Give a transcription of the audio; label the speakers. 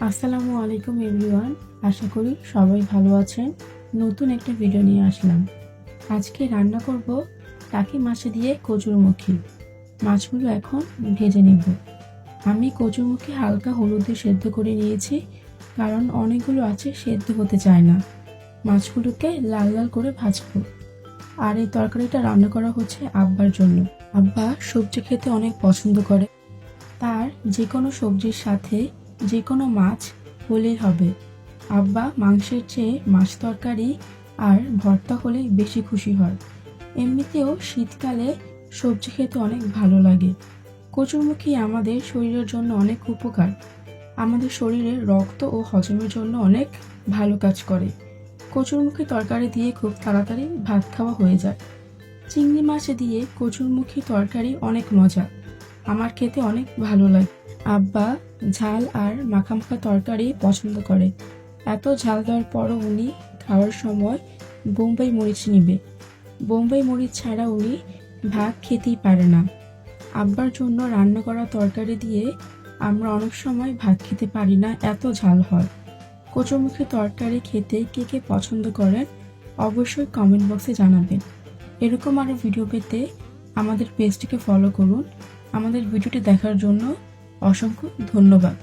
Speaker 1: আসসালামু আলাইকুম এভরিওয়ান। আশা করি সবাই ভালো আছেন। নতুন একটা ভিডিও নিয়ে আসলাম। আজকে রান্না করব টাকি মাছ দিয়ে কচুরমুখী। মাছগুলো এখন ভেজে নেব। আমি কচুরমুখী হালকা হলুদ দিয়ে সেদ্ধ করে নিয়েছি, কারণ অনেকগুলো আছে সেদ্ধ হতে চায় না। মাছগুলোকে লাল লাল করে ভাজবো। আর এই তরকারিটা রান্না করা হচ্ছে আব্বার জন্য। আব্বা সবজি খেতে অনেক পছন্দ করে। তার যে কোনো সবজির সাথে যে কোনো মাছ হলেই হবে। আব্বা মাংসের চেয়ে মাছ তরকারি আর ভর্তা হলে বেশি খুশি হয়। এমনিতেও শীতকালে সবজি খেতে অনেক ভালো লাগে। কচুরমুখী আমাদের শরীরের জন্য অনেক উপকার। আমাদের শরীরে রক্ত ও হজমের জন্য অনেক ভালো কাজ করে। কচুরমুখী তরকারি দিয়ে খুব তাড়াতাড়ি ভাত খাওয়া হয়ে যায়। চিংড়ি মাছ দিয়ে কচুরমুখী তরকারি অনেক মজা। আমার খেতে অনেক ভালো লাগে। আব্বা ঝাল আর মাখা মাখা তরকারি পছন্দ করে। এত ঝাল দেওয়ার পরও উনি খাওয়ার সময় বোম্বাই মরিচ নিবে। বোম্বাই মরিচ ছাড়া উনি ভাত খেতেই পারে না। আব্বার জন্য রান্না করা তরকারি দিয়ে আমরা অনেক সময় ভাত খেতে পারি না, এত ঝাল হয়। কচুরমুখী তরকারি খেতে কে কে পছন্দ করেন অবশ্যই কমেন্ট বক্সে জানাবেন। এরকম আরও ভিডিও পেতে আমাদের পেজটিকে ফলো করুন। আমাদের ভিডিওটি দেখার জন্য অসংখ্য ধন্যবাদ।